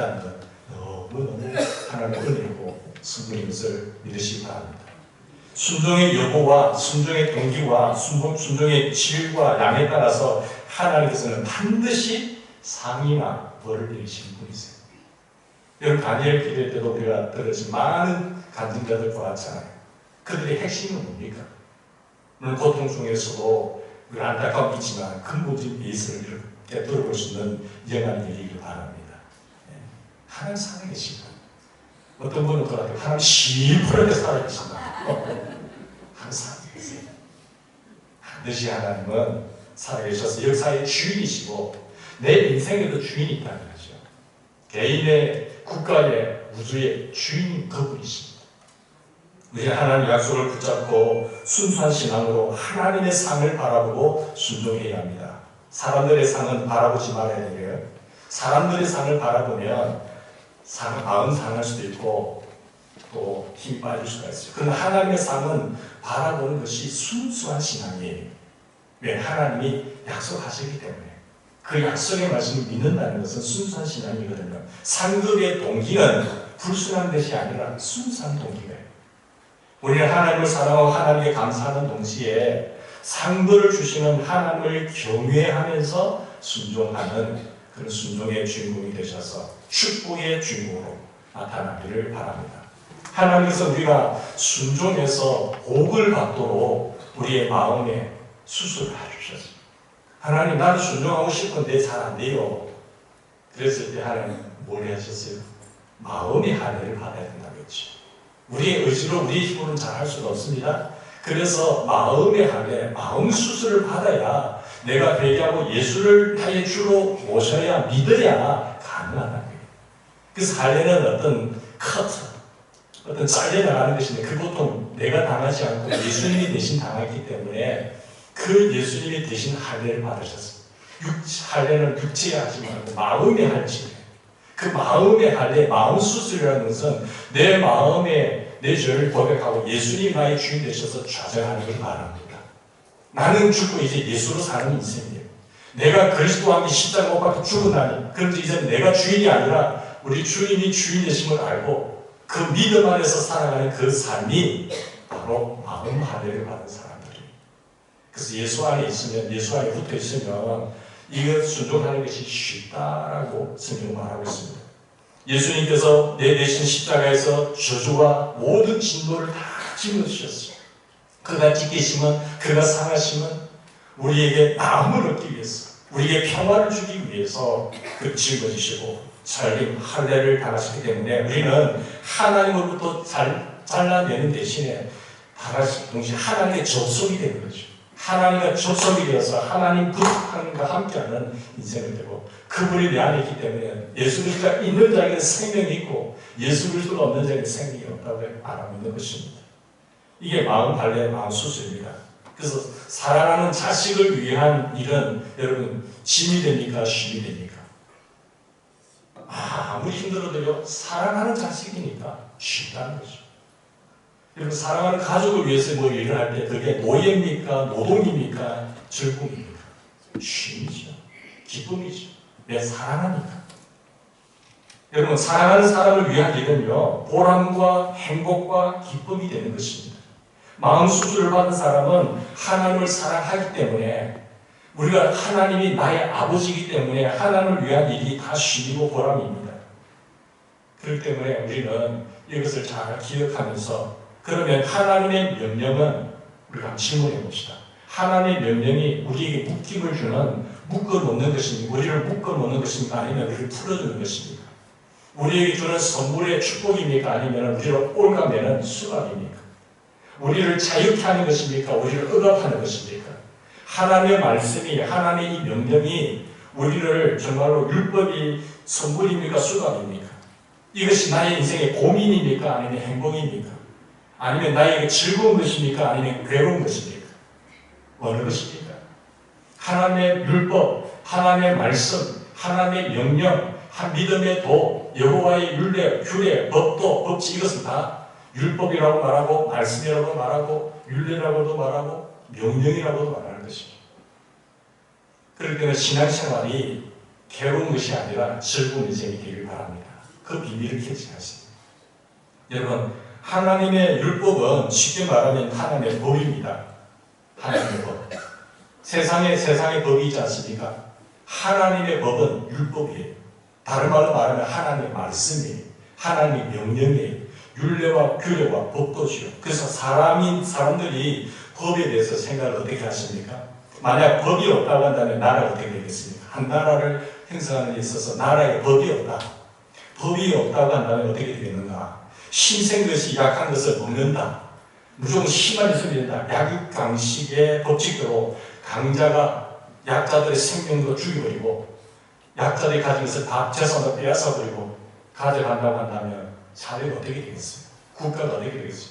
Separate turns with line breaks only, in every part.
있다는 것 너무너무 하나님의 은혜고 성분인 것을 믿으시기 바랍니다. 순종의 여부와 순종의 동기와 순종의 질과 양에 따라서 하나님께서는 반드시 상이나 벌을 내리시는 분이세요. 여러분 다니엘 기도회 때도 우리가 들었지 많은 간증자들 보았잖아요. 그들의 핵심은 뭡니까? 물론 고통 중에서도 안타까움이 있지만 근본적인 예수를 이렇게 들어볼 수 있는 영광이 되기를 바랍니다. 하나님 살아계신다. 어떤 분은 그러더라도 하나님 시퍼렇게 살아계신다. 하나님 살아계세요. 반드시 하나님은 살아계셔서 역사의 주인이시고 내 인생에도 주인이 있다는 거죠. 개인의, 국가의, 우주의 주인인 그분이십니다. 우리 하나님 약속을 붙잡고 순수한 신앙으로 하나님의 상을 바라보고 순종해야 합니다. 사람들의 상은 바라보지 말아야 돼요. 사람들의 상을 바라보면 마음 상할 수도 있고 또 힘이 빠질 수가 있어요. 그러나 하나님의 상은 바라보는 것이 순수한 신앙이에요. 왜? 하나님이 약속하시기 때문에. 그 약속의 말씀을 믿는다는 것은 순수한 신앙이거든요. 상급의 동기는 불순한 것이 아니라 순수한 동기예요. 우리는 하나님을 사랑하고 하나님께 감사하는 동시에 상급을 주시는 하나님을 경외하면서 순종하는 그런 순종의 주인공이 되셔서 축복의 주인공으로 나타나기를 바랍니다. 하나님께서 우리가 순종해서 복을 받도록 우리의 마음에 수술을 해주셨습니다. 하나님 나도 순종하고 싶은데 잘 안 돼요. 그랬을 때 하나님 뭘 하셨어요? 마음의 할례를 받아야 된다고 했죠. 우리의 의지로 우리의 힘으로는 잘 할 수가 없습니다. 그래서 마음의 할례, 마음 수술을 받아야 내가 회개하고 예수를 나의 주로 모셔야 믿어야 가능하다는 거예요. 그래서 할례는 어떤 커트, 어떤 잘려나가는 것인데 그 고통 내가 당하지 않고 예수님이 대신 당했기 때문에 그 예수님이 대신 할례를 받으셨습니다. 할례는 육체에 하지 말고 마음의 할례. 그 마음의 할례, 마음 수술이라는 것은 내 마음에 내 죄를 고백하고 예수님 나의 주인 되셔서 좌정하는 걸 말합니다. 나는 죽고 이제 예수로 사는 인생이에요. 내가 그리스도와 함께 십자가 못 박혀 죽어나니 그런지 이제 내가 주인이 아니라 우리 주님이 주인 되심을 알고 그 믿음 안에서 살아가는 그 삶이 바로 마음 할례를 받은 사람들이에요. 그래서 예수 안에 있으면, 예수 안에 붙어 있으면 이것 순종하는 것이 쉽다라고 성경은 말하고 있습니다. 예수님께서 내 대신 십자가에서 저주와 모든 진노를 다 짊어지셨어요. 그가 지키심은, 그가 상하심은 우리에게 마음을 얻기 위해서, 우리에게 평화를 주기 위해서 그 짊어지시고 살림, 할례를 당하셨기 때문에 우리는 하나님으로부터 잘라내는 대신에 동시에 하나님의 접속이 되는 거죠. 하나님과 접속이 되어서 하나님 하나님과 함께하는 인생을 되고 그분이 내 안에 있기 때문에 예수 그리스도가 있는 자에게는 생명이 있고 예수 그리스도가 없는 자에게는 생명이 없다고 말하고 있는 것입니다. 이게 마음 할례, 마음 수술입니다. 그래서 사랑하는 자식을 위한 일은 여러분 짐이 됩니까? 쉼이 됩니까? 아무리 힘들어도요 사랑하는 자식이니까 쉽다는 거죠. 여러분 사랑하는 가족을 위해서 뭐 일을 할 때 그게 노예입니까? 노동입니까? 즐거움입니까? 쉼이죠. 기쁨이죠. 왜? 사랑하니까. 여러분 사랑하는 사람을 위한 일은요 보람과 행복과 기쁨이 되는 것입니다. 마음 수술을 받은 사람은 하나님을 사랑하기 때문에 우리가 하나님이 나의 아버지이기 때문에 하나님을 위한 일이 다 쉼이고 보람입니다. 그렇기 때문에 우리는 이것을 잘 기억하면서 그러면 하나님의 명령은 우리가 한번 질문해 봅시다. 하나님의 명령이 우리에게 묶임을 주는 묶어놓는 것입니까? 우리를 묶어놓는 것입니까? 아니면 우리를 풀어주는 것입니까? 우리에게 주는 선물의 축복입니까? 아니면 우리를 올가매는 수갑입니까? 우리를 자유케 하는 것입니까? 우리를 억압하는 것입니까? 하나님의 말씀이, 하나님의 이 명령이 우리를 정말로 율법이 선물입니까? 수갑입니까? 이것이 나의 인생의 고민입니까? 아니면 행복입니까? 아니면 나에게 즐거운 것입니까? 아니면 괴로운 것입니까? 어느 것입니까? 하나님의 율법, 하나님의 말씀, 하나님의 명령, 믿음의 도, 여호와의 율례, 규례, 법도, 법칙 이것은 다 율법이라고 말하고 말씀이라고 말하고 율례라고도 말하고 명령이라고도 말하는 것입니다. 그렇기 때문에 신앙생활이 괴로운 것이 아니라 즐거운 인생이 되길 바랍니다. 그 비밀을 캐치하세요. 여러분, 하나님의 율법은 쉽게 말하면 하나님의 법입니다. 하나님의 법. 세상의 법이 있지 않습니까? 하나님의 법은 율법이에요. 다른 말로 말하면 하나님의 말씀이에요. 하나님의 명령이에요. 율례와 규례와 법도시요. 그래서 사람들이 법에 대해서 생각을 어떻게 하십니까? 만약 법이 없다고 한다면 나라가 어떻게 되겠습니까? 한 나라를 형성하는 데 있어서 나라에 법이 없다. 법이 없다고 한다면 어떻게 되겠는가? 신생 것이 약한 것을 먹는다. 무조건 힘만 있으면 된다. 약육강식의 법칙대로 강자가 약자들의 생명도 죽여버리고 약자들이 가진 것을 다 재산을 빼앗아버리고 가져간다고 한다면 사회가 어떻게 되겠어요? 국가가 어떻게 되겠어요?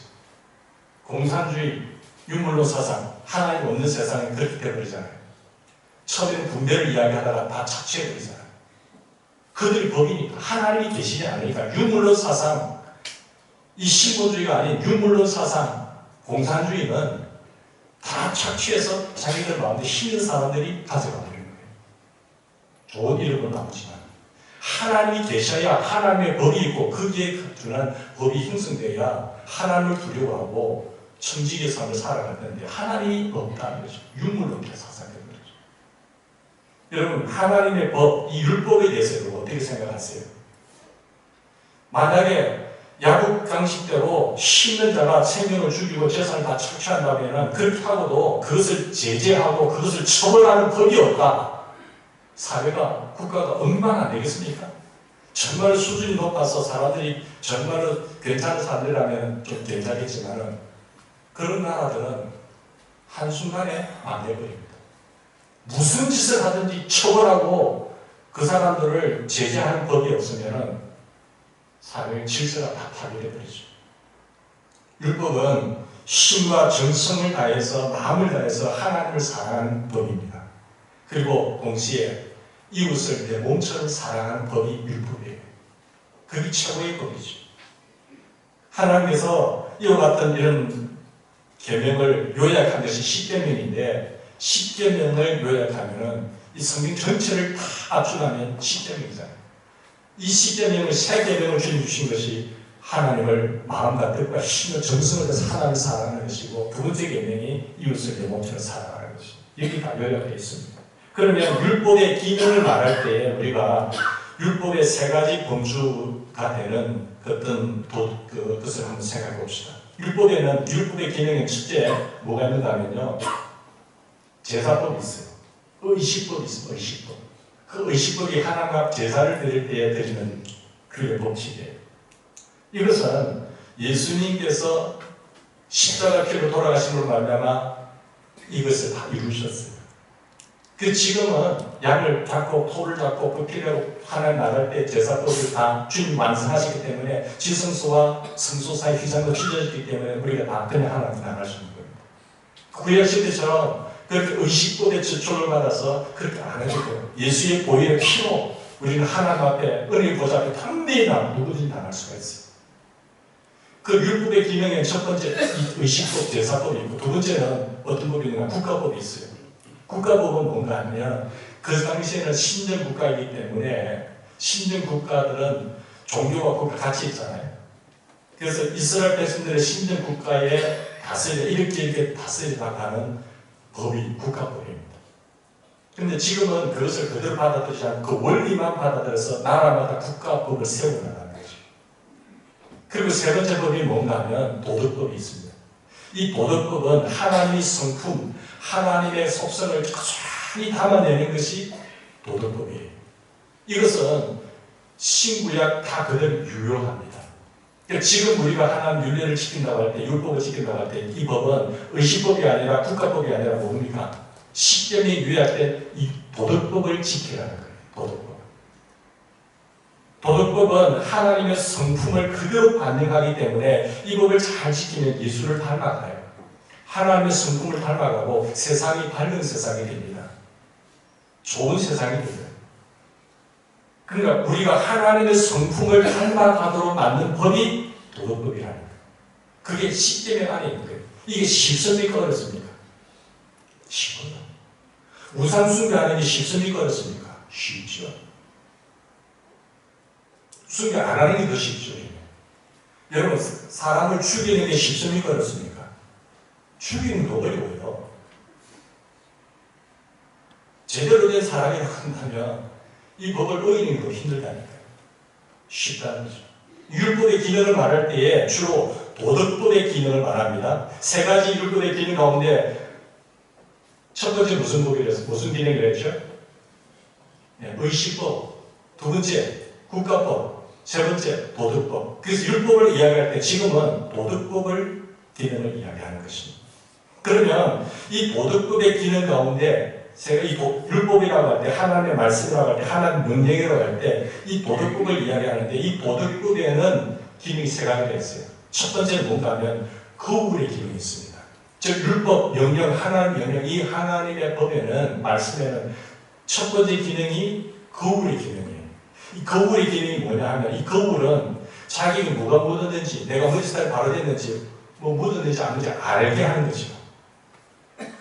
공산주의, 유물론 사상, 하나님 없는 세상이 그렇게 되어버리잖아요. 처음에는 분배를 이야기하다가 다 착취해버리잖아요. 그들이 법이니까 하나님이 계시지 않으니까 유물론 사상, 이 신본주의가 아닌 유물론 사상, 공산주의는 다 착취해서 자기들 마음에 힘있는 사람들이 가져가 버리는 거예요. 좋은 이름은 나오지만 하나님이 계셔야 하나님의 법이 있고 거기에 준한 법이 형성되어야 하나님을 두려워하고 청지기의 삶을 살아갈 텐데 하나님이 없다는 거죠. 유물론의 사상인 거죠. 여러분, 하나님의 법, 이 율법에 대해서 어떻게 생각하세요? 만약에 야국강식대로 힘있는 자가 생명을 죽이고 재산을 다 착취한다면 그렇게 하고도 그것을 제재하고 그것을 처벌하는 법이 없다. 사회가, 국가가 엉망 안 되겠습니까? 정말 수준이 높아서 사람들이 정말로 괜찮은 사람들이라면 좀 괜찮겠지만은 그런 나라들은 한순간에 망해버립니다. 무슨 짓을 하든지 처벌하고 그 사람들을 제재하는 법이 없으면은 사회의 질서가 다 파괴되어버리죠. 율법은 힘과 정성을 다해서 마음을 다해서 하나님을 사랑하는 법입니다. 그리고 동시에 이웃을 내 몸처럼 사랑하는 법이 율법이에요. 그게 최고의 법이죠. 하나님께서 이와 같은 이런 계명을 요약한 것이 십계명인데 십계명을 요약하면은 이 성경 전체를 다 압축하면 십계명이잖아요. 이 십계명을 세 계명을 주신 것이 하나님을 마음과 뜻과 힘과 정성을 다해서 하나님을 사랑하는 것이고 두 번째 계명이 이웃을 내 몸처럼 사랑하는 것이 여기 다 요약되어 있습니다. 그러면 율법의 기능을 말할 때 우리가 율법의 세 가지 범주가 되는 어떤 것을 한번 생각해 봅시다. 율법의 기능의 첫째 뭐가 있는가 하면요. 제사법이 있어요. 의식법이 있어요. 의식법. 그 의식법이 하나님 앞 제사를 드릴 때에 드리는 규례 법칙이에요. 이것은 예수님께서 십자가 피로 돌아가심으로 말미암아 이것을 다 이루셨어요. 그 지금은 양을 잡고 토를 잡고 그 피로 하나님 나갈 때 제사법을 다 주님 완성하시기 때문에 지성소와 성소 사이 휘장도 찢어졌기 때문에 우리가 다 그냥 하나님 나갈 수 있는 겁니다. 구약시대처럼 그렇게 의식법의 저촉을 받아서 그렇게 안 해도 돼요. 예수의 보혈의 피로 우리는 하나님 앞에 은혜의 보좌 앞에 담대히 누구든지 나갈 수가 있어요. 그 율법의 기능에 첫 번째 의식법, 제사법이 있고 두 번째는 어떤 법이 있느냐 국가법이 있어요. 국가법은 뭔가 하면 그 당시에는 신정국가이기 때문에 신정국가들은 종교와 국가 같이 있잖아요. 그래서 이스라엘 백성들의 신정국가에 다스려 이렇게 다스려 나가는 법이 국가법입니다. 그런데 지금은 그것을 그대로 받아들이지 않고 그 원리만 받아들여서 나라마다 국가법을 세워나가는 거죠. 그리고 세 번째 법이 뭔가 하면 도덕법이 있습니다. 이 도덕법은 하나님의 성품, 하나님의 속성을 고스란히 담아내는 것이 도덕법이에요. 이것은 신구약 다 그대로 유효합니다. 그러니까 지금 우리가 하나님 율례를 지킨다고 할 때, 율법을 지킨다고 할 때 이 법은 의식법이 아니라 국가법이 아니라 뭡니까? 십계명에 요약된 이 도덕법을 지키라는 거예요. 도덕법. 도덕법은 하나님의 성품을 그대로 반영하기 때문에 이 법을 잘 지키면 예수를 닮아가요. 하나님의 성품을 닮아가고 세상이 밝은 세상이 됩니다. 좋은 세상이 됩니다. 그러니까 우리가 하나님의 성품을 닮아가도록 만든 법이 도덕법이라는 거예요. 그게 십계명 안에 있는 거예요. 이게 쉽습니까? 어렵습니까? 쉽습니다. 우상숭배하는 게 쉽습니까? 어렵습니까? 쉽죠. 순교 안 하는 게 더 쉽죠. 여러분, 사람을 죽이는 게 쉽습니까? 어렵습니까? 죽이는 게 어려워요. 제대로 된 사람이라고 한다면 이 법을 어기는 게 더 힘들다니까요. 쉽다는 거죠. 율법의 기능을 말할 때에 주로 도덕법의 기능을 말합니다. 세 가지 율법의 기능 가운데 첫 번째 무슨 법이라서 무슨 기능을 했죠? 네, 의식법. 두 번째 국가법. 세 번째 도덕법. 그래서 율법을 이야기할 때 지금은 도덕법을 기능을 이야기하는 것입니다. 그러면 이 도덕법의 기능 가운데 제가 이 율법이라고 할 때 하나님의 말씀이라고 할 때 하나님의 명령이라고 할 때 이 도덕법을 이야기하는데 이 도덕법에는 기능이 세 가지가 있어요. 첫 번째는 뭔가 하면 거울의 기능이 있습니다. 즉 율법, 명령, 하나님 명령 이 하나님의 법에는 말씀에는 첫 번째 기능이 거울의 기능이에요. 이 거울의 기능이 뭐냐 하면 이 거울은 자기가 뭐가 묻었는지 내가 머리 스타일 바로 됐는지 뭐 묻었는지 안 묻었는지 알게 하는 거죠.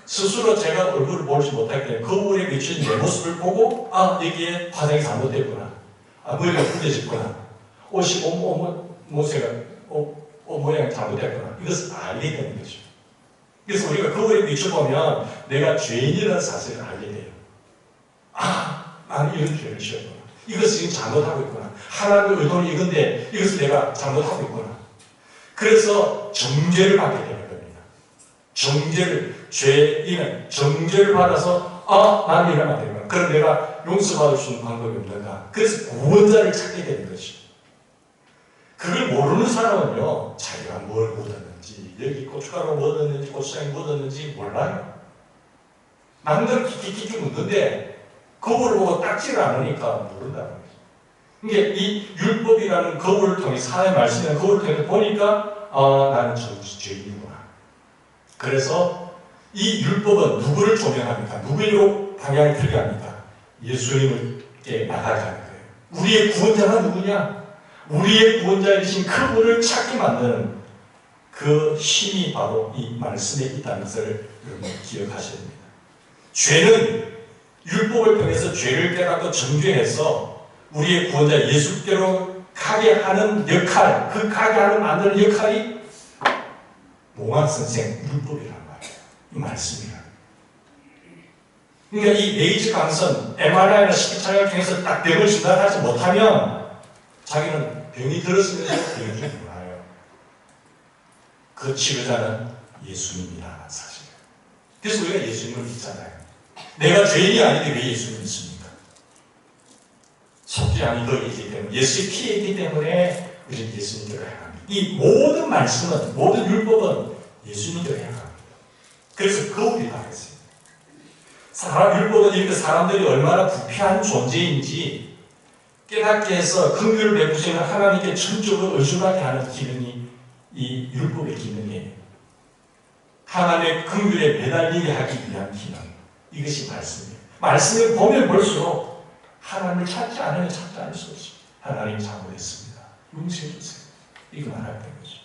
스스로 제가 얼굴을 보지 못할 때 거울에 비춘 내 모습을 보고 아 여기에 화장이 잘못됐구나. 아 머리가 굳어졌구나. 옷이 옷 모양이 잘못됐구나. 이것을 알게 되는 거죠. 그래서 우리가 거울에 비춰보면 내가 죄인이라는 사실을 알게 돼요. 아 나는 이런 죄를 지었구나. 이것을 지금 잘못하고 있구나. 하나님의 의도는 이건데 이것을 내가 잘못하고 있구나. 그래서 정죄를 받게 되는 겁니다. 죄인은 정죄를 받아서 나는 이러면 안 되구나. 그럼 내가 용서받을 수 있는 방법이 없는가. 그래서 구원자를 찾게 되는 것이. 그걸 모르는 사람은요. 자기가 뭘 묻었는지 여기 고춧가루 묻었는지 고추장이 묻었는지 몰라요. 남들 킥킥킥 묻는데 거울을 보고 닦지를 않으니까 모른다는 거죠. 이게 이 율법이라는 거울을 통해 하나님의 말씀이라는 거울을 통해 보니까 나는 죄인이구나. 그래서 이 율법은 누구를 조명합니까? 누구로 방향을 틀게 합니까? 예수님께 나가게 하는 거예요. 우리의 구원자가 누구냐? 우리의 구원자에 계신 그분을 찾게 만드는 그 힘이 바로 이 말씀에 있다는 것을 여러분 기억하셔야 됩니다. 죄는 율법을 통해서 죄를 깨닫고 정죄해서 우리의 구원자 예수께로 가게 하는 역할, 그 가게 하는 만드는 역할이 몽환선생 율법이란 말이에요. 이 말씀이란. 그러니까 이 레이즈 강선, MRI나 CT를 통해서 딱 병을 진단하지 못하면 자기는 병이 들었으면서 병이 몰라요. 그 치료자는 예수님이라는 사실이에요. 그래서 우리가 예수님을 믿잖아요. 내가 죄인이 아닌데 왜 예수님을 믿습니까? 속죄 아닌 것이기 때문에 예수의 피에 있기 때문에 우리는 예수님께로 향합니다. 이 모든 말씀은 모든 율법은 예수님께로 향합니다. 그래서 거울이 나겠어요. 율법은 이렇게 사람들이 얼마나 부패한 존재인지 깨닫게 해서 긍휼을 베푸시는 하나님께 전적으로 의존하게 하는 기능이 이 율법의 기능이에요. 하나님의 긍휼에 매달리게 하기 위한 기능. 이것이 말씀이에요. 말씀을 보면 볼수록 하나님을 찾지 않으면 찾지 않을 수 없어요. 하나님 잘못했습니다. 용서해 주세요. 이거 말할 때 거죠.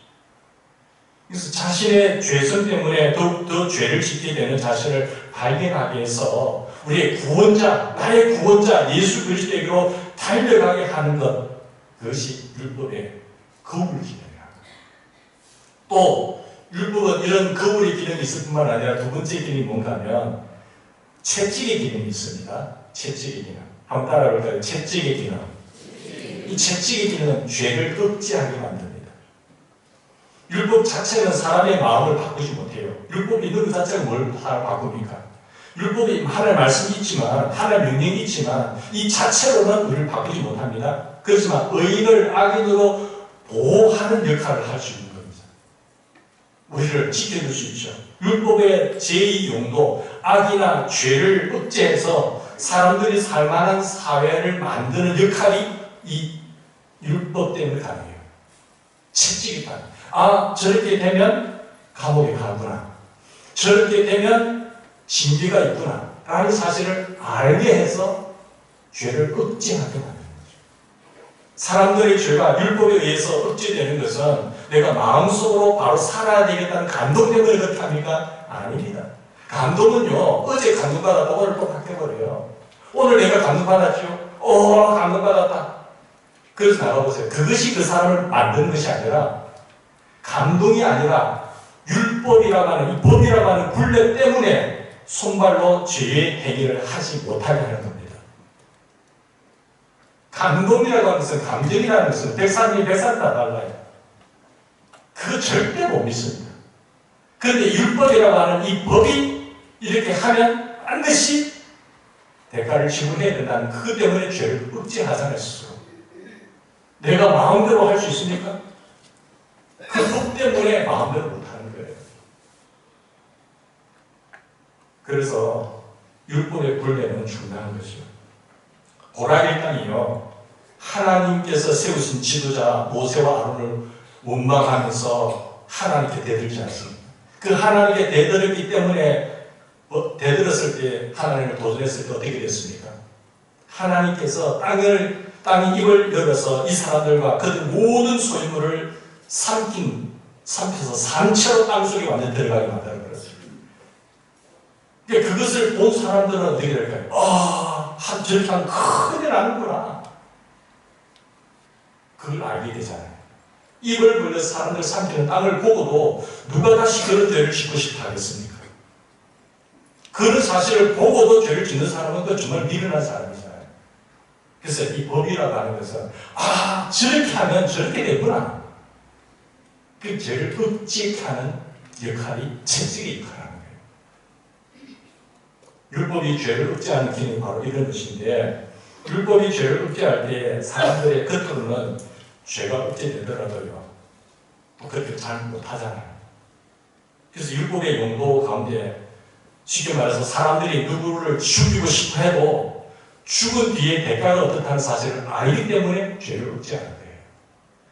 그래서 자신의 죄성 때문에 더욱더 죄를 짓게 되는 자신을 발견하게 해서 우리의 구원자, 나의 구원자 예수 그리스도에게로 달려가게 하는 것, 그것이 율법의 거울 기능이라는 거예요. 또 율법은 이런 거울의 기능이 있을 뿐만 아니라 두 번째 기능이 뭔가 하면 채찍의 기능이 있습니다. 채찍의 기능. 한번 따라해볼까요? 채찍의 기능. 이 채찍의 기능은 죄를 억제하게 만듭니다. 율법 자체는 사람의 마음을 바꾸지 못해요. 율법이 있는 것 자체가 뭘 바꿉니까? 율법이 하나님의 말씀이 있지만, 하나님의 명령이 있지만, 이 자체로는 우리를 바꾸지 못합니다. 그렇지만 의인을 악인으로 보호하는 역할을 할 수 있는 겁니다. 우리를 지켜줄 수 있죠. 율법의 제2용도, 악이나 죄를 억제해서 사람들이 살만한 사회를 만드는 역할이 이 율법 때문에 가능해요. 채찍이 가능. 저렇게 되면 감옥에 가구나. 저렇게 되면 징계가 있구나. 라는 사실을 알게 해서 죄를 억제하게 만드는 거죠. 사람들의 죄가 율법에 의해서 억제되는 것은 내가 마음속으로 바로 살아야 되겠다는 감동 때문에 그렇답니까? 아닙니다. 감동은요, 어제 감동받았다, 오늘 또 바뀌어버려요. 오늘 내가 감동받았죠? 감동받았다. 그래서 나가보세요. 그것이 그 사람을 만드는 것이 아니라, 감동이 아니라 율법이라고 하는, 이 법이라고 하는 굴레 때문에 손발로 죄의 행위를 하지 못하게 하는 겁니다. 감동이라고 하는 것은, 감정이라는 것은 100사람이 100사람 다 달라요. 그거 절대 못 믿습니다. 그런데 율법이라고 하는 이 법이 이렇게 하면 반드시 대가를 지불해야 된다는 그것 때문에 죄를 억제하잖아요, 스스로. 내가 마음대로 할 수 있습니까? 그 법 때문에 마음대로 못하는 거예요. 그래서 율법의 굴레는 중요한 것이죠. 고라길 땅이요, 하나님께서 세우신 지도자 모세와 아론을 원망하면서 하나님께 대들지 않습니다. 그 하나님께 대들었기 때문에 대들었을 때, 하나님을 도전했을 때 어떻게 됐습니까? 하나님께서 땅이 입을 열어서 이 사람들과 그들 모든 소유물을 삼켜서 산채로 땅속에 완전 들어가게 만들어버렸어요. 그러니까 그것을 본 사람들은 어떻게 될까요? 저렇게 하면 큰일 나는구나. 그걸 알게 되잖아요. 입을 벌려서 사람들 삼키는 땅을 보고도 누가 다시 그런 죄를 짓고 싶어 하겠습니까? 그런 사실을 보고도 죄를 짓는 사람은 그 정말 미련한 사람이잖아요. 그래서 이 법이라고 하는 것은, 저렇게 하면 저렇게 되구나. 그 죄를 억제하는 역할이 채찍의 역할을 하는 거예요. 율법이 죄를 억제하는 기능이 바로 이런 것인데, 율법이 죄를 억제할 때 사람들의 겉으로는 죄가 억제되더라도요, 또 그렇게 잘 못하잖아요. 그래서 율법의 용도 가운데 쉽게 말해서 사람들이 누구를 죽이고 싶어 해도 죽은 뒤에 대가가 어떻다는 사실을 알기 때문에 죄를 억제하는 거예요.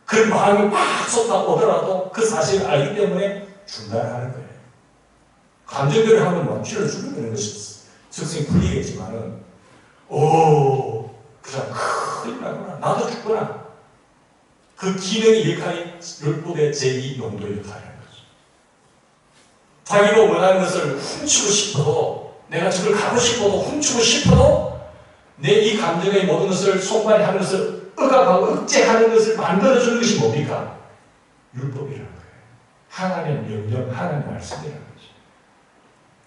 그 마음이 막 쏟아오더라도 그 사실을 알기 때문에 중단하는 거예요. 감정대로 하면 막 찔러 죽이는 것이 적성이 풀리겠지만은, 그 사람 큰일 나구나. 나도 죽구나. 그 기능의 역할이 율법의 제2 용도 역할이라는 거죠. 자기가 원하는 것을 훔치고 싶어도, 내가 저걸 갖고 싶어도 훔치고 싶어도 내 이 감정의 모든 것을 손발이 하는 것을 억압하고 억제하는 것을 만들어주는 것이 뭡니까? 율법이라는 거예요. 하나님의 명령, 하나님의 말씀이라는 거죠.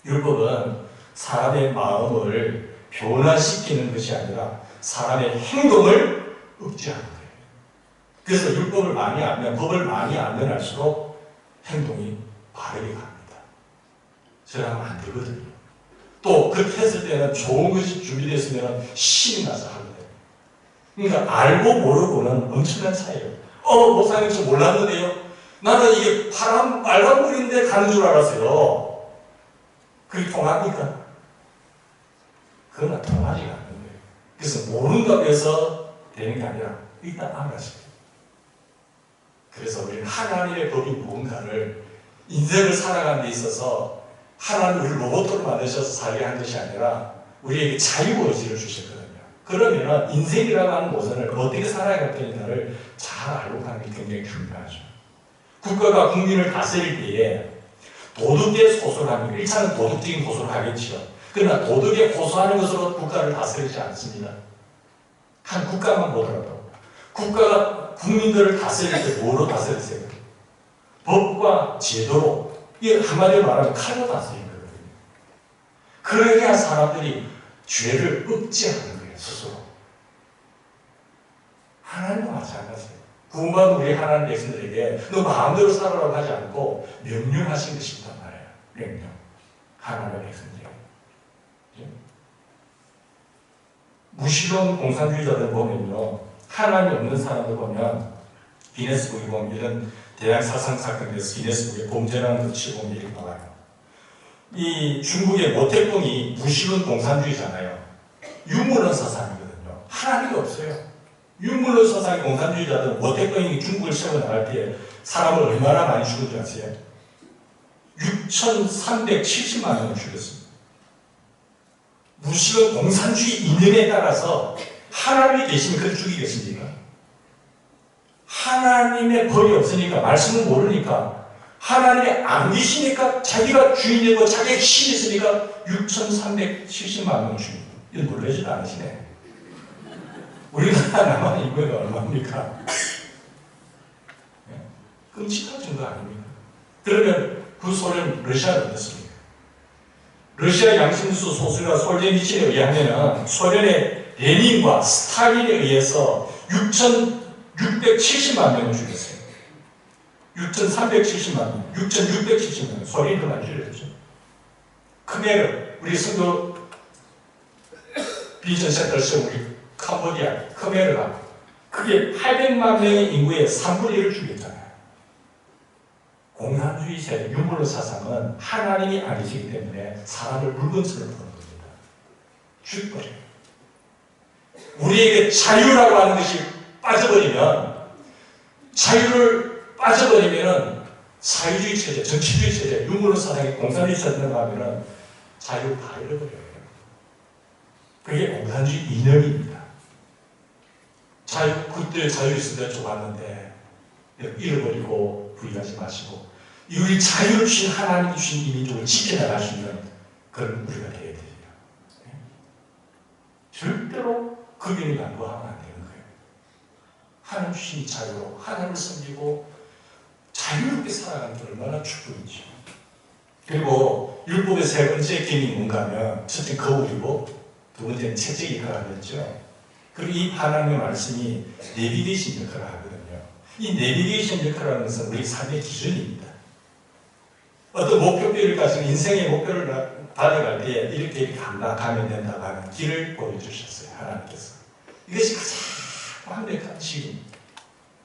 율법은 사람의 마음을 변화시키는 것이 아니라 사람의 행동을 억제하는 거예요. 그래서 율법을 많이 알면, 법을 많이 알면 알수록 행동이 바르게 갑니다. 저러면 안 되거든요. 또 그렇게 했을 때는 좋은 것이 준비되었으면 신이 나서 하거든요. 그러니까 알고 모르고는 엄청난 차이예요. 목사님 저 몰랐는데요. 나는 이게 빨간불인데 가는 줄 알았어요. 그게 통합니까? 그건 통하지가 않는 거예요. 그래서 모른다고 해서 되는 게 아니라 일단 알았어요. 그래서 우리는 하나님의 법이 무언가를 인생을 살아가는 데 있어서 하나님 우리를 로봇으로 만드셔서 살게 한 것이 아니라 우리에게 자유의지를 주셨거든요. 그러면 인생이라고 하는 모선을 어떻게 살아야 할 것인가를 잘 알고 가는 게 굉장히 중요하죠. 국가가 국민을 다스릴 때에 도덕에 호소를 합니다. 1차는 도덕적인 호소를 하겠죠. 그러나 도덕에 호소하는 것으로 국가를 다스리지 않습니다. 한 국가만 보더라도 국가가 국민들을 다스릴 때 뭐로 다스리세요? 법과 제도로, 이게 한마디로 말하면 칼로 다스리는 거거든요. 그래야 사람들이 죄를 억제하는 거예요, 스스로. 하나님과 마찬가지예요. 구원받은 우리 하나님 백성들에게 너 마음대로 살아라고 하지 않고 명령하신 것이 있단 말이에요. 명령. 하나님의 백성들에게. 무신론 공산주의자들 보면요, 하나님이 없는 사람들 보면 기네스북에 보면 이런 대학 사상 사건에서 기네스북에 범죄라는 것 치고 보면 이렇게 나와요. 이 중국의 모택동이 무신론 공산주의잖아요. 유물론 사상이거든요. 하나님이 없어요. 유물론 사상의 공산주의자들은 모택동이 중국을 세워 나갈 때 사람을 얼마나 많이 죽은 줄 아세요? 6,370만 명을 죽였습니다. 무신론 공산주의 이념에 따라서 하나님이 계시면 그를 죽이겠습니까? 하나님의 벌이 없으니까, 말씀을 모르니까, 하나님이 안 계시니까, 자기가 주인이고 자기의 신이 있으니까 6,370만 명을 죽입니다. 이거 놀라지도 않으시네. 우리나라 남한 인구가 얼마입니까? 끔찍할 정도 아닙니까? 그러면 구소련 러시아는 어떻습니까? 러시아 양심수 소설가 솔제니친에 의하면 소련의 레닌과 스탈린에 의해서 6,670만 명을 죽였어요. 6,370만 명, 6,670만 명. 소련이 더 많이 죽였죠. 크메르, 우리 선교 비전 센터에서 우리 캄보디아, 크메르가 그게 800만 명의 인구의 3분의 1을 죽였잖아요. 공산주의 세력, 유물론 사상은 하나님이 아니시기 때문에 사람을 물건처럼 보는 겁니다. 죽여버려요. 우리에게 자유라고 하는 것이 빠져버리면, 자유를 빠져버리면 사회주의 체제, 정치주의 체제, 유물론 사상이 공산주의 체제로 가면 자유 다 잃어버려요. 그게 공산주의 이념입니다. 자유, 그때 자유 있을 때 좋았는데 잃어버리고 부인하지 마시고 우리 자유를 주신 하나님이 주신 이민족을 지켜나갈 수 있는 그런 우리가 되어야 돼요. 절대로 급인이 양보하면 안 되는 거예요. 하나님 주신 이 자유로 하나님을 섬기고 자유롭게 살아가는 게 얼마나 축복이죠. 그리고 율법의 세 번째 기능이 뭔가 하면 첫째 거울이고 두 번째는 채찍 역할을 하겠죠. 그리고 이 하나님의 말씀이 내비게이션 역할을 하거든요. 이 내비게이션 역할을 하는 것은 우리 삶의 기준입니다. 어떤 목표를 가지고 인생의 목표를 달려갈 때 이렇게 가면 된다고 하는 길을 보여주셨어요. 하나님께서. 이것이 가장 완벽한 지금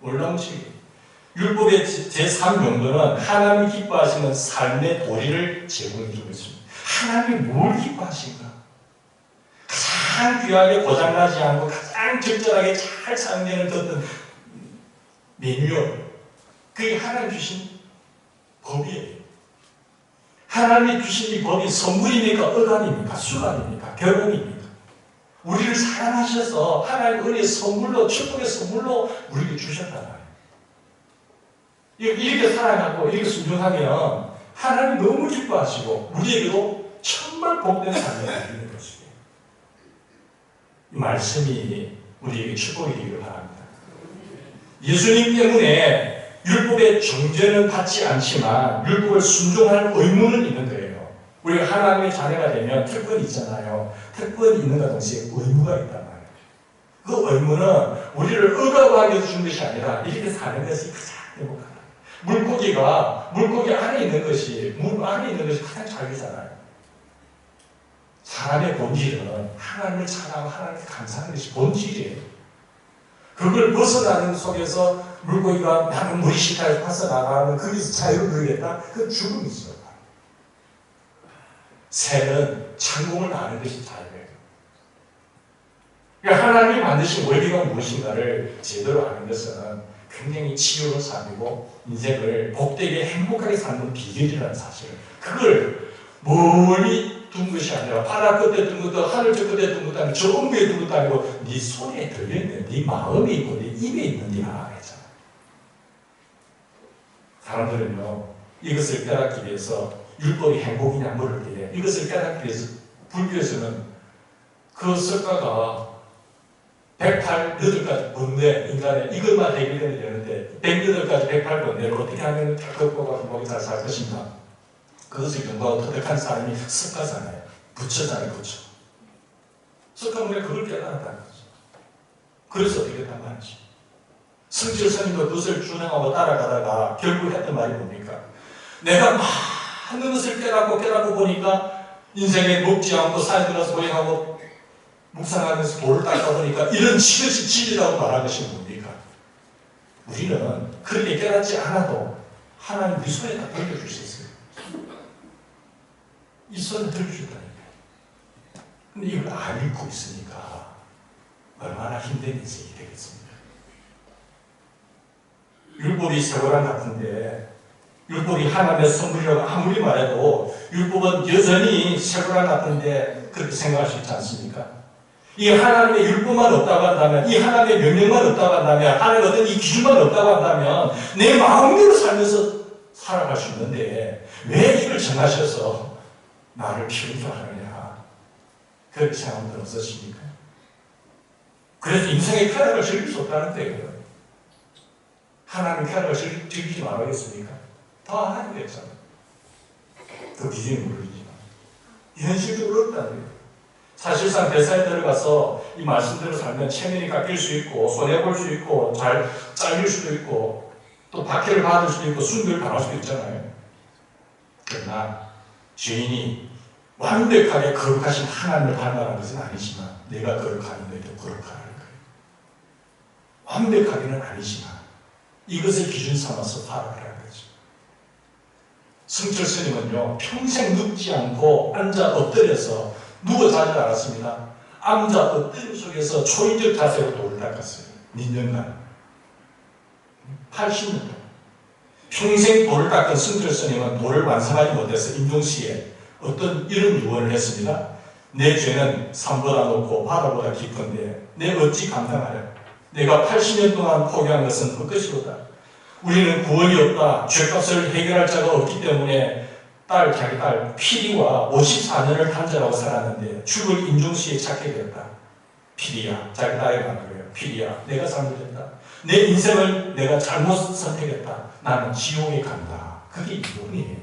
놀라운 지금. 율법의 제3용도는 하나님이 기뻐하시는 삶의 도리를 제공해주고 있습니다. 하나님이 뭘 기뻐하신가? 가장 귀하게 고장나지 않고 가장 적절하게 잘 사용되는 어떤 매뉴얼, 그게 하나님 주신 법이에요. 하나님이 주신 이 법이 선물입니까? 억압입니까? 수갑입니까? 결혼입니까? 우리를 사랑하셔서 하나님 은혜의 선물로, 축복의 선물로 우리에게 주셨잖아요. 이렇게 사랑하고 이렇게 순종하면 하나님 너무 기뻐하시고 우리에게도 정말 복된 삶을 주는 것이에요. 이 말씀이 우리에게 축복이 되기를 바랍니다. 예수님 때문에 율법의 정죄는 받지 않지만 율법을 순종할 의무는 있는 거예요. 우리가 하나님의 자녀가 되면 특권이 있잖아요. 특권이 있는가 동시에 의무가 있단 말이에요. 그 의무는 우리를 억압하기 위해서 준 것이 아니라 이렇게 사는 것이 가장 행복하다. 물고기 안에 있는 것이, 물 안에 있는 것이 가장 자유잖아요. 사람의 본질은 하나님을 찬양하고 하나님께 감사하는 것이 본질이에요. 그걸 벗어나는 속에서 물고기가 나는 물이 싫다 벗어나가면 거기서 자유를 누리겠다? 그건 죽음이죠. 새는 창공을 나는 것이 자유예요. 그러니까 하나님이 만드신 원리가 무엇인가를 제대로 아는 것은 굉장히 치유로운 삶이고 인생을 복되게 행복하게 사는 비결이라는 사실. 그걸 멀리 둔 것이 아니라 바다 끝에 둔 것도 하늘 저 끝에 둔 것도 아니고 저 엄구에 둔 것도 아니고 네 손에 들려있는 네 마음에 있고 네 입에 있는 네 하나잖아. 사람들은요 이것을 깨닫기 위해서 율법이 행복이냐 물을 때에 이것을 깨닫기 위해서 불교에서는 그 석가가 108가지 번뇌 인간의 이것만 해결되면 되는데 108가지 108번뇌를 어떻게 하면 다 극복하고 행복이 잘 살 것인가. 그것을 경고하고 터득한 사람이 석가잖아요. 부처잖아요. 부처. 석가모니가 그걸 깨달았다는 거죠. 그래서 어떻게 했단 말이지. 성질 스님도 그것을 준행하고 따라가다가 결국 했던 말이 뭡니까? 내가 많은 것을 깨닫고 보니까 인생에 먹지 않고 산에 들어서 고행하고 묵상하면서 돌을 닦다 보니까 이런 지것이 진리라고 말한 것이 뭡니까? 우리는 그렇게 깨닫지 않아도 하나님 이 손에 다 돌려줄 수 있어요. 이 손에 돌려준다니까요. 근데 이걸 안 읽고 있으니까 얼마나 힘든 인생이 되겠습니까? 율법이 세월랑 같은데 율법이 하나님의 선물이라고 아무리 말해도 율법은 여전히 세월랑 같은데 그렇게 생각할 수 있지 않습니까? 이 하나님의 율법만 없다고 한다면, 이 하나님의 명령만 없다고 한다면, 하나님의 어떤 이 기준만 없다고 한다면 내 마음대로 살면서 살아갈 수 있는데 왜 이걸 정하셔서 나를 피운수하느냐 그렇게 생각하는 분 없으십니까? 그래서 인생의 쾌락을 즐길 수 없다는 거예요. 하나님의 쾌락을 즐기지 말아야겠습니까? 다 하게 됐잖아요. 그 기준이 모르지만 현실적으로 어렵다는 거예요. 사실상 회사에 들어가서 이 말씀대로 살면 체면이 깎일 수 있고 손해볼 수 있고 잘 잘릴 수도 있고 또 박해를 받을 수도 있고 순교를 당할 수도 있잖아요. 그러나 죄인이 완벽하게 거룩하신 하나님을 닮아가는 것은 아니지만 내가 거룩한 너희도 거룩하라는 거예요. 완벽하게는 아니지만 이것을 기준 삼아서 살아가라는 거죠. 성철 스님은요 평생 눕지 않고 앉아 엎드려서 누워 자지 않았습니다. 앉아 엎드림 속에서 초인적 자세로 돌을 닦았어요. 몇 년간 80년 동안 평생 돌을 닦은 성철 스님은 돌을 완성하지 못해서 임종시에 어떤 이런 유언을 했습니다. 내 죄는 산보다 높고 바다보다 깊은데 내 어찌 감당하랴. 내가 80년 동안 포기한 것은 헛것이로다. 우리는 구원이 없다. 죄값을 해결할 자가 없기 때문에 자기 딸 피리와 54년을 탄자라고 살았는데 죽을 임종시에 찾게 되었다. 피리야, 자기 딸에게 말한 거예요. 피리야, 내가 잘못했다. 내 인생을 내가 잘못 선택했다. 나는 지옥에 간다. 그게 이론이에요.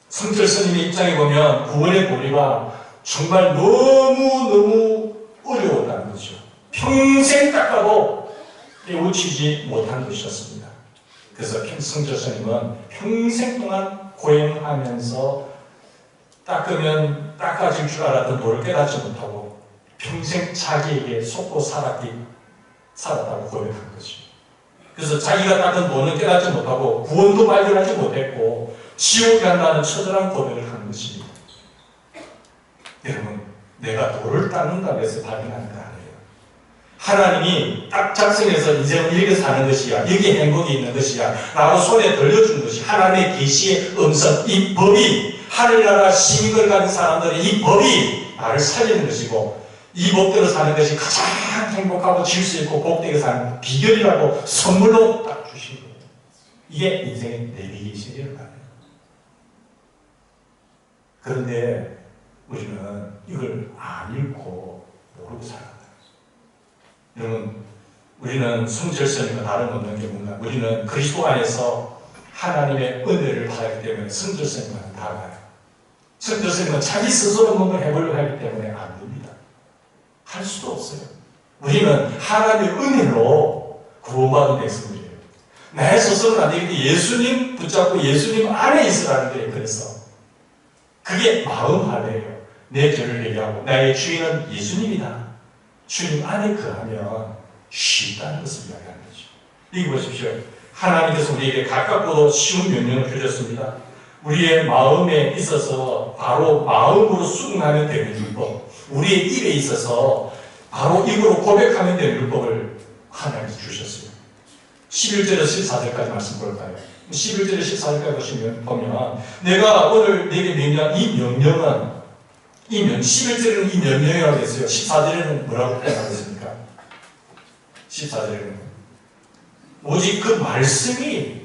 성철 스님의 입장에 보면 구원의 도리가 정말 너무너무 어려웠다는 거죠. 평생 닦아도 깨우치지 못한 것이었습니다. 그래서 성철 스님은 평생 동안 고행하면서 닦으면 닦아질 줄 알았던 도를 깨닫지 못하고 평생 자기에게 속고 살았다고 고백한 거죠. 그래서 자기가 닦은 도는 깨닫지 못하고 구원도 발견하지 못했고 지옥에 간다는 처절한 고백을 한 것입니다. 여러분, 내가 도를 닦는다고 해서 발견하는 거 아니에요. 하나님이 딱 작성해서 인생을 이렇게 사는 것이야, 여기에 행복이 있는 것이야 라고 손에 들려준 것이 하나님의 계시의 음성, 이 법이 하늘나라 시민을 가진 사람들의 이 법이 나를 살리는 것이고 이 법대로 사는 것이 가장 행복하고 질수 있고 복되게 사는 비결이라고 선물로 딱 주신 거예요. 이게 인생의 내비게이션이라는 거예요. 그런데 우리는 이걸 안 읽고 모르고 살아간다. 여러분, 우리는 성철 스님과 다름없는 게 뭔가 우리는 그리스도 안에서 하나님의 은혜를 받았기 때문에 성철 스님과는 달라요. 성철 스님은 자기 스스로 뭔가 해보려고 하기 때문에 안 됩니다. 할 수도 없어요. 우리는 하나님의 은혜로 구원받은 백성들이에요. 내 스스로는 안 되겠지. 예수님 붙잡고 예수님 안에 있으라는 거예요. 그래서 그게 마음 하나예요. 내 죄를 얘기하고 나의 주인은 예수님이다. 주님 안에 거하면 쉽다는 것을 이야기하는 거죠. 여기 보십시오. 하나님께서 우리에게 가깝고도 쉬운 명령을 주셨습니다. 우리의 마음에 있어서 바로 마음으로 수긍하면 되는 율법, 우리의 입에 있어서 바로 입으로 고백하면 되는 율법을 하나님께서 주셨어요. 11절에서 14절까지 말씀 볼까요? 11절에서 14절까지 보면 내가 오늘 내게 명령한 이 명령은 11절에는 이 명령이라고 했어요. 14절에는 뭐라고 표현하겠습니까? 14절에는 오직 그 말씀이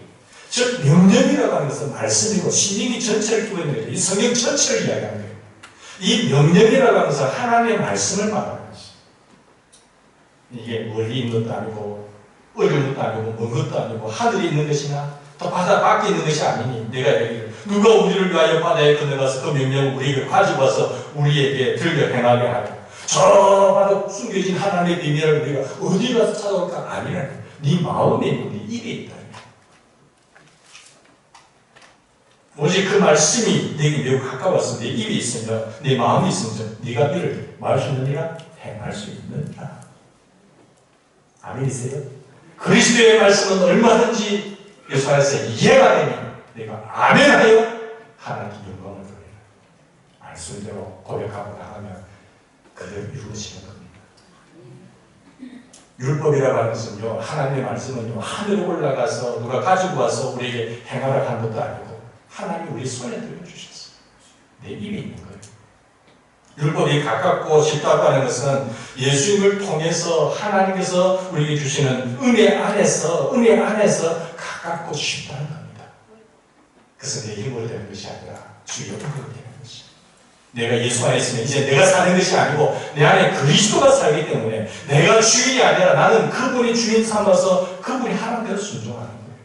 즉 명령이라고 하는 것은 말씀이고 신명기 전체를 끼고 있는 거죠. 이 성경 전체를 이야기하는 거예요. 이 명령이라고 하는 것은 하나님의 말씀을 말하는 것이죠. 이게 멀리 있는 것도 아니고 어려운 것도 아니고 먼 것도 아니고 하늘에 있는 것이나 또 바다 밖에 있는 것이 아니니 내가 얘기를 누가 우리를 위하여 바다에 건너가서 그 명령을 우리에게 가지고 와서 우리에게 들려 행하게 하고 저 바다 숨겨진 하나님의 비밀을 우리가 어디 가서 찾아올까? 아니라 네 마음에 있고 네 입에 있다. 오직 그 말씀이 내게 매우 가까워서 내 입에 있으며 내 마음이 있으면 네가 이를 말할 수 있느니라 행할 수 있느니라. 아멘이세요? 그리스도의 말씀은 얼마든지 요사에서 이해가 되면 내가 아멘하여 하나님께 영광을 돌리라. 말씀대로 고백하고 나가면 그대로 이루어지는 겁니다. 율법이라고 하는 것은요, 하나님의 말씀은요, 하늘에 올라가서 누가 가지고 와서 우리에게 행하라 하는 것도 아니고 하나님이 우리 손에 들려주셨어요. 내 입에 있는 거예요. 율법이 가깝고 쉽다고 하는 것은 예수님을 통해서 하나님께서 우리에게 주시는 은혜 안에서 가깝고 쉽다는 겁니다. 그래서 내 힘으로 되는 것이 아니라 주의 영으로 되는 것이. 내가 예수 안에 있으면 이제 내가 사는 것이 아니고 내 안에 그리스도가 살기 때문에 내가 주인이 아니라 나는 그분이 주인 삼아서 그분이 하는 대로 순종하는 거예요.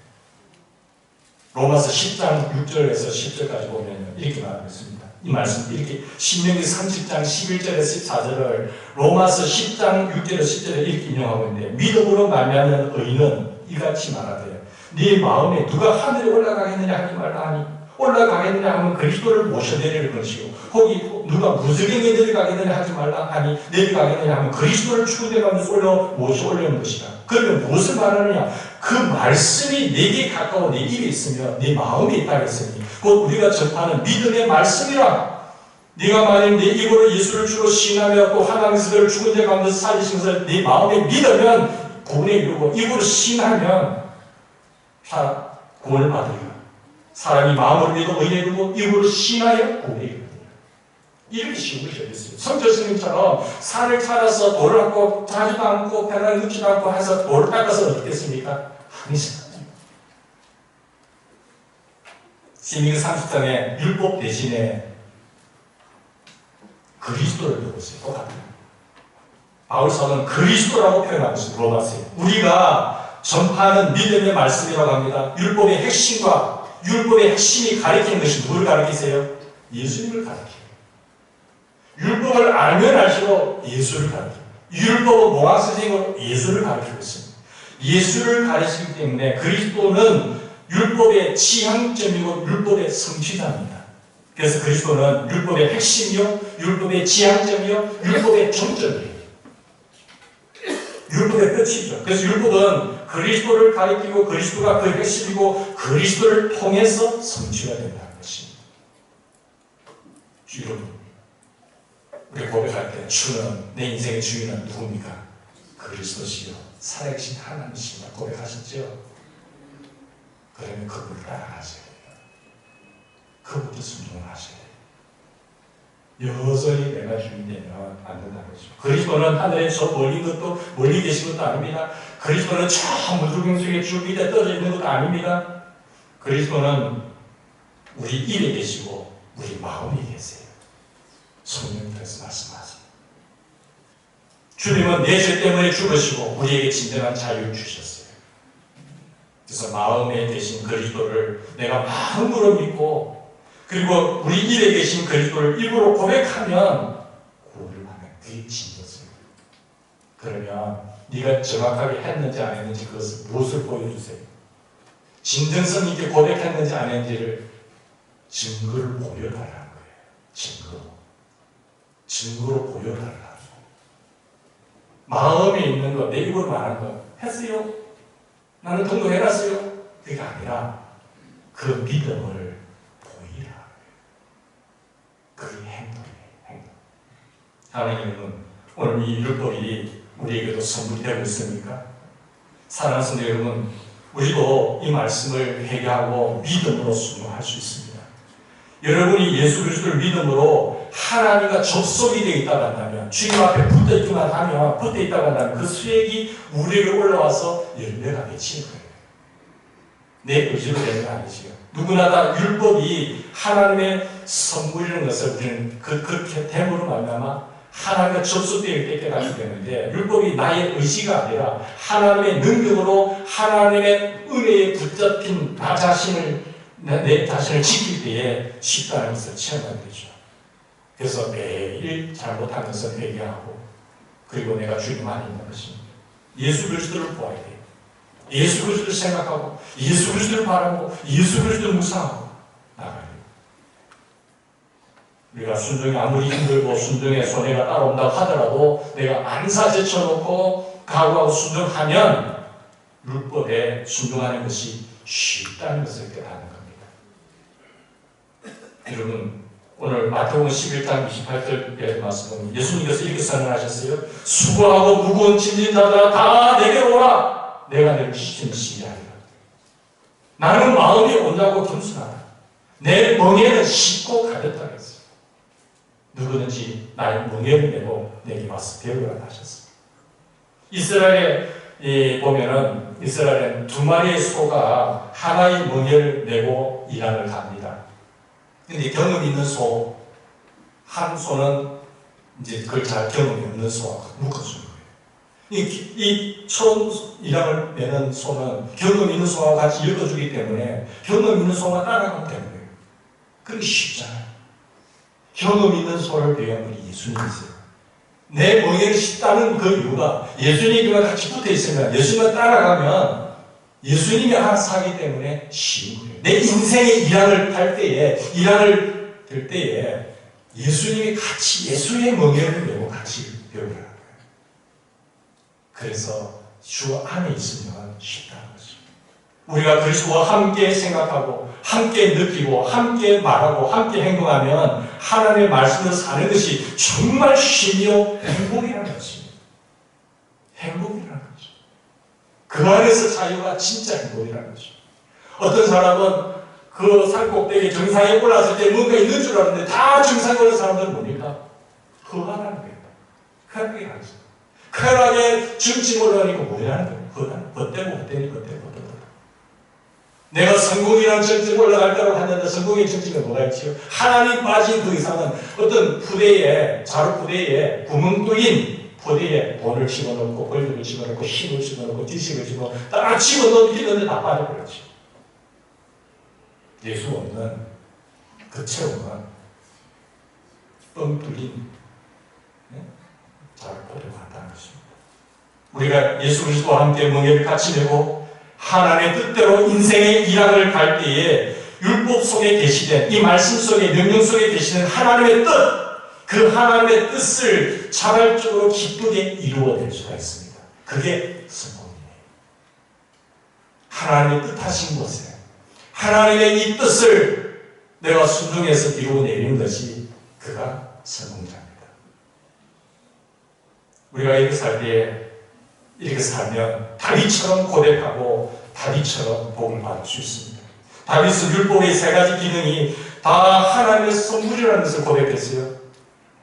로마서 10장 6절에서 10절까지 보면 이렇게 말하고 있습니다. 이 말씀 이렇게 신명기 30장 11절에서 14절을 로마서 10장 6절에서 10절에 이렇게 인용하고 있는데 믿음으로 말미암는 의인은 이같이 말하되 네 마음에 누가 하늘에 올라가겠느냐 하지 말라 하니 올라가겠느냐 하면 그리스도를 모셔내릴 것이고 혹이 누가 무저갱에 내려가겠느냐 하지 말라 하니 내려가겠느냐 하면 그리스도를 죽은 데 가면서 모셔 올리는 것이다. 그러면 무엇을 말하느냐? 그 말씀이 내게 가까워 내 입에 있으며 내 마음에 있다 했으니 곧 우리가 접하는 믿음의 말씀이라. 네가 만일 내 입으로 예수를 주로 시인하며 또 하나님께서 그를 죽은 자 가운데서 살리신 것을 네 마음에 믿으면 구원에 이르고 입으로 시인하면 구원을 받으리라. 사람이 마음으로 믿고 의에 이르고 입으로 시인하여 구원에 이르리라. 이렇게 쉬운 것이 어디 있어요? 성철 스님처럼 산을 찾아서 돌을 닦고 자지도 않고 배를 넣지도 않고 해서 돌을 닦아서 어떻게 됐습니까? 아니죠. 신명기 30장에 율법 대신에 그리스도를 두고 있어요. 똑같아요. 바울 사도는 그리스도라고 표현하고 있어요. 로마서에. 우리가 전파하는 믿음의 말씀이라고 합니다. 율법의 핵심과 율법의 핵심이 가리키는 것이 누구를 가리키세요? 예수님을 가리켜요. 율법을 알면 알수록 예수를 가르쳐요. 율법은 몽학 선생님으로 예수를 가르치고 있습니다. 예수를 가르치기 때문에 그리스도는 율법의 지향점이고 율법의 성취자입니다. 그래서 그리스도는 율법의 핵심이요, 율법의 지향점이요, 율법의 종점이에요. 율법의 끝이죠. 그래서 율법은 그리스도를 가리키고 그리스도가 그 핵심이고 그리스도를 통해서 성취가 된다는 것입니다. 여러분, 우리 고백할 때 주는 내 인생의 주인은 누굽니까? 그리스도시요 살아계신 하나님이십니다. 고백하셨죠? 그러면 그분을 따라가셔야 돼요. 그분도 순종을 하셔야 돼요. 여전히 내가 주인 되면 안 된다는 거죠. 그리스도는 하늘에 저 멀리 계신 것도 아닙니다. 그리스도는 저 무두경 속에 주 밑에 떨어져 있는 것도 아닙니다. 그리스도는 우리 입에 계시고 우리 마음에 계세요. 성령님께서 말씀하세요. 주님은 내 죄 때문에 죽으시고 우리에게 진정한 자유를 주셨어요. 그래서 마음에 계신 그리스도를 내가 마음으로 믿고 그리고 우리 입에 계신 그리스도를 입으로 고백하면 구원을 받는 그게 진리였습니다. 그러면 네가 정확하게 했는지 안 했는지 그것을 무엇을 보여주세요? 진정성 있게 고백했는지 안 했는지를 증거를 보여달라는 거예요. 증거로 보여달라. 마음에 있는 거, 내 입으로 말하는 거 했어요? 나는 등록해놨어요? 그게 아니라 그 믿음을 보이라. 그게 행동이에요. 행동. 하나님은 오늘 이 율법이 우리에게도 선물이 되고 있습니까? 사랑하는 성도 여러분, 우리도 이 말씀을 회개하고 믿음으로 순종할 수 있습니다. 여러분이 예수 그리스도를 믿음으로 하나님과 접속이 되어 있다고 한다면, 주님 앞에 붙어 있기만 하면, 붙어 있다고 한다면 그 수액이 우리에게 올라와서 열매가 맺히는 거예요. 내 의지로 되는 거 아니지요. 누구나 다 율법이 하나님의 선물이라는 것을 우리는 그렇게 됨으로 말미암아 하나님과 접속되어 있게 가게 되는데, 율법이 나의 의지가 아니라 하나님의 능력으로 하나님의 은혜에 붙잡힌 나 자신을 내 자신을 지킬 때에 쉽다는 것을 체험하게 되죠. 그래서 매일 잘못한 것을 회개하고 그리고 내가 주님 안에 있는 것입니다. 예수 그리스도를 보아야 돼요. 예수 그리스도를 생각하고 예수 그리스도를 바라고 예수 그리스도를 묵상하고 나가야 돼요. 우리가 순종이 아무리 힘들고 순종에 손해가 따라온다고 하더라도 내가 안사 제쳐놓고 각오하고 순종하면 율법에 순종하는 것이 쉽다는 것을 깨닫는 겁니다. 여러분, 오늘 마태복음 11장 28절의 말씀은 예수님께서 이렇게 선언하셨어요. 수고하고 무거운 짐진 자들아 다 내게로 오라. 내가 너를 쉬게 하리라. 나는 마음이 온다고 겸손하다. 내 멍에는 쉽고 가볍다 했어요. 누구든지 나의 멍에를 메고 내게 와서 배우라 하셨습니다. 이스라엘에 보면은 이스라엘은 두 마리의 소가 하나의 멍에를 메고 이란을 갑니다. 근데 경험 있는 소 한 손은 이제 그걸 잘 경험이 없는 소와 묶어주는 거예요. 이 처음 1학을 매는 소는 경험 있는 소와 같이 엮어주기 때문에 경험 있는 소가 따라가면 되는 거예요. 그게 쉽잖아요. 경험 있는 소를 배운 분이 예수님이세요. 내 멍에를 씹다는 그 이유가 예수님과 같이 붙어 있으면 예수님을 따라가면 예수님이 알아서 하기 때문에 쉬운 거예요. 내 인생의 일환을 될 때에 예수님이 같이 예수의 멍에를 메고 같이 배우라는 거예요. 그래서 주 안에 있으면 쉽다는 거죠. 우리가 그리스도와 함께 생각하고 함께 느끼고 함께 말하고 함께 행동하면 하나님의 말씀을 사는 것이 정말 쉼이요 행복이라는 것입니다. 행복이라는 거죠. 그 안에서 자유가 진짜 행복이라는 거죠. 어떤 사람은 그 산 꼭대기 정상에 올라왔을 때 뭔가 있는 줄 알았는데 다 정상에 올라온 사람들은 뭡니까? 허하다는 거예요. 쾌락이라는 거죠. 쾌락에 증증 올라가니까 뭐라는 거예요? 헛되고 내가 성공이라는 정증 올라갈 거라고 하는데 성공의 정증은 뭐가 있지요? 하나님 빠진 그 이상은 어떤 부대에, 자루 부대에 구멍 뚫린 부대에 돈을 집어넣고 권력을 집어넣고 힘을 집어넣고 지식을 집어넣고 다 집어넣기는데 다 빠져버렸지. 예수 없는 그 체험은 뻥 뚫린 자루 부대와 같다는 것입니다. 우리가 예수 그리스도와 함께 멍에를 같이 메고 하나님의 뜻대로 인생의 일학을 갈 때에 율법 속에 계시된 이 말씀 속에 명령 속에 계시는 하나님의 뜻, 그 하나님의 뜻을 자발적으로 기쁘게 이루어낼 수가 있습니다. 그게 성공이에요. 하나님의 뜻하신 곳에 하나님의 이 뜻을 내가 순종해서 이루어내리는 것이 그가 성공자입니다. 우리가 이렇게 살 때에 이렇게 살면 다윗처럼 고백하고 다윗처럼 복을 받을 수 있습니다. 다윗은 율법의 3가지 기능이 다 하나님의 선물이라는 것을 고백했어요.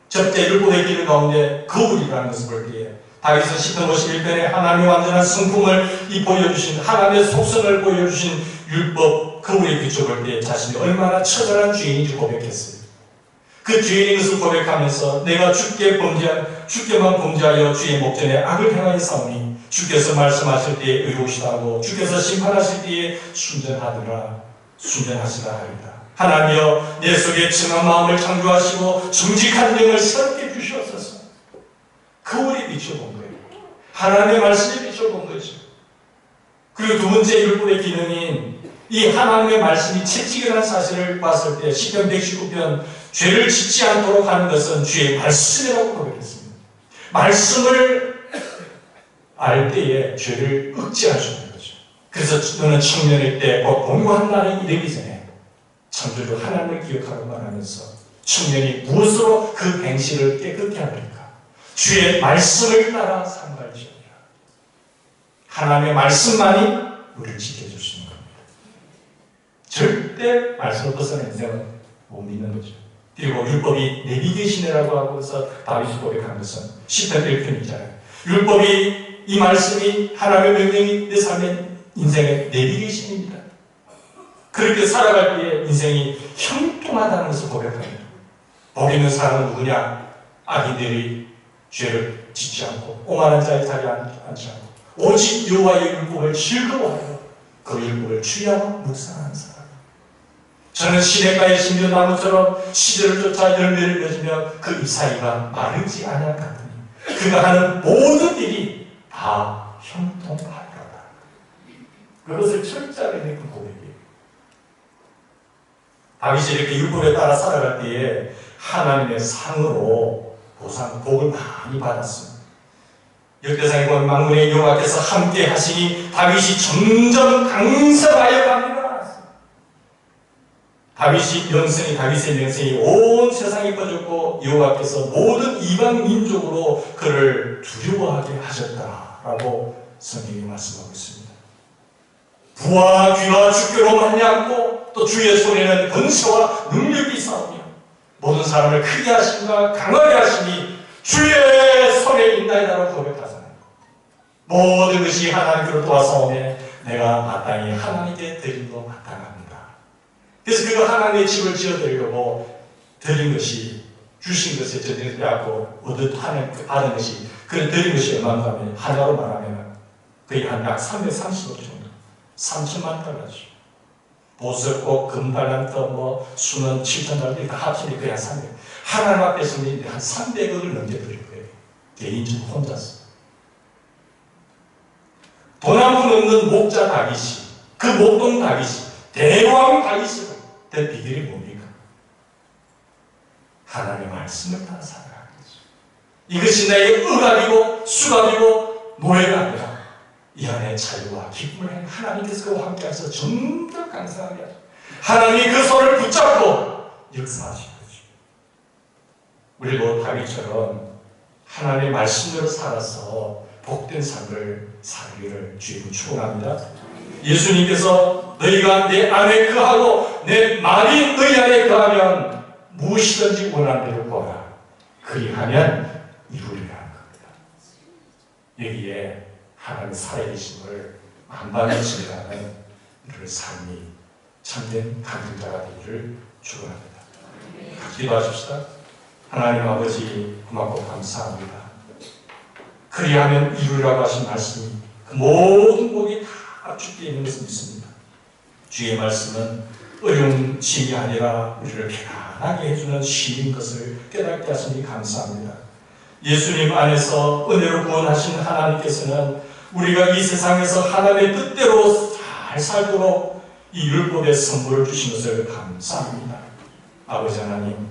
첫째 율법의 기능 가운데 거울이라는 것을 볼 때에 다윗은 시편 51편에 하나님의 완전한 성품을 보여주신 하나님의 속성을 보여주신 율법 거울에 비춰볼 때 자신이 얼마나 처절한 죄인인지 고백했어요. 그 죄인인 것을 고백하면서 내가 주께만 범죄하여 주의 목전에 악을 행하였사오니 주께서 말씀하실 때에 의로우시다 하고 주께서 심판하실 때에 순전하시라 하리다. 하나님이여 내 속에 정한 마음을 창조하시고 정직한 영을 새롭게 주시옵소서. 거울에 비춰본 거예요. 하나님의 말씀에 비춰본 거죠. 그리고 두 번째 율법의 기능인 이 하나님의 말씀이 채찍이라는 사실을 봤을 때 시편 119편 죄를 짓지 않도록 하는 것은 주의 말씀이라고 고백했습니다. 말씀을 알 때에 죄를 억제할 수 있는 거죠. 그래서 너는 청년일 때 곧 공부한 날이 이르기 전에 창조주 하나님을 기억하고 말하면서 청년이 무엇으로 그 행실을 깨끗게 하리까? 주의 말씀을 따라 삼갈지어다. 하나님의 말씀만이 우리를 지켜줄 수 있는 겁니다. 절대 말씀을 벗어난 인생은 못 믿는 거죠. 그리고 율법이 내비게이션이라고 하고서 다윗이 고백한 것은 시편 1편이잖아요. 율법이 이 말씀이 하나님의 명령이 내 삶의 인생의 내비게이션입니다. 그렇게 살아갈 때에 인생이 형통하다는 것을 고백합니다. 복 있는 사람은 누구냐? 악인들이 죄를 짓지 않고 오만한 자의 자리에 앉지 않고 오직 여호와의 율법을 즐거워하여 그 율법을 주야로 묵상하는 사람. 저는 시냇가의 신료나무처럼 시절을 쫓아 열매를 맺으며 그 이사이가 마르지 아니하거니 그가 하는 모든 일이 다 형통하리로다. 그것을 철저하게 내건 고백이에요. 다윗이 이렇게 율법에 따라 살아갈 때에 하나님의 상으로 보상, 복을 많이 받았습니다. 역대상에 보면 만군의 여호와께서 함께 하시니 다윗이 점점 강성하여 갑니다. 다윗의 명성이 온 세상에 퍼졌고 여호와께서 모든 이방 민족으로 그를 두려워하게 하셨다라고 성경이 말씀하고 있습니다. 부와 귀와 주께로 말미암고 또 주의 손에는 권세와 능력이 있사오며 모든 사람을 크게 하심과 강하게 하시니 주의 손에 있나이다라고 고백하잖아요. 모든 것이 하나님께로 도와서오며 내가 마땅히 하나님께 드림도 마땅합니다. 그래서 그가 하나님의 집을 지어드리려고 드린 것이 주신 것에 저들하고 받은 것이 그런 드린 것이 얼마인가 하면 하나로 말하면 거의 한 약 330억 정도, 3천만 달러죠. 보석고 금달란트 뭐 수는 7천 달러 이렇게 합치니 거의 한 300. 하나님 앞에서는 한 300억을 넘겨드릴 거예요. 개인적으로 혼자서. 돈 한 푼 없는 목자 다윗이, 그 목동 다윗이, 대왕 다윗이 된 비결이 뭡니까? 하나님의 말씀을 따라 살아가는 거죠. 이것이 나에게 억압이고 수갑이고 노예가 아니라 이 안에 자유와 기쁨을 하나님께서 그와 함께하셔서 정말 감사하며 하나님이 그 손을 붙잡고 역사하신 거죠. 우리도 다윗처럼 하나님의 말씀대로 살아서 복된 삶을 살기를 주님은 축원합니다. 예수님께서 너희가 내 안에 거하고 내 말이 너희 안에 거하면 무엇이든지 원하는 대로 구하라. 그리하면 이루리라는 겁니다. 여기에 하나님 살아계심을 만반의 증거하는 우리의 삶이 참된 감동자가 되기를 축원합니다. 기도하십시다. 하나님 아버지 고맙고 감사합니다. 그리하면 이루리라고 하신 말씀이 그 모든 복이 다 주께 있는 것을 믿습니다. 주의 말씀은 어려운 짐이 아니라 우리를 편안하게 해주는 힘인 것을 깨닫게 하시니 감사합니다. 예수님 안에서 은혜로 구원하신 하나님께서는 우리가 이 세상에서 하나님의 뜻대로 잘 살도록 이 율법의 선물을 주신 것을 감사합니다. 아버지 하나님,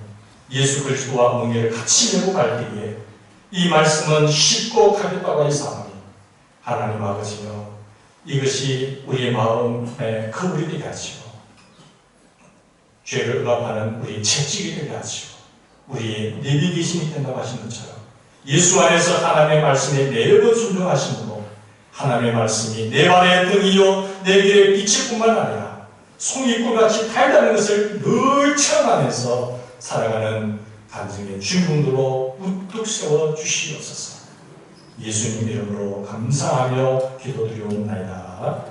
예수 그리스도와 멍에를 같이 메고 갈 때에 이 말씀은 쉽고 가볍다고 하사오니 하나님 아버지여, 이것이 우리의 마음에 거울이 되게 하시고 죄를 억압하는 우리의 채찍이 되게 하시고 우리의 내비계심이 된다고 하신 것처럼 예수 안에서 하나님의 말씀에 매번 순종하심으로 하나님의 말씀이 내 발의 등이요 내 길의 빛일 뿐만 아니라 송이꿀같이 달다는 것을 늘 체험하면서 살아가는 간증의 주인공들로 우뚝 세워주시옵소서. 예수님 이름으로 감사하며 기도드리옵나이다.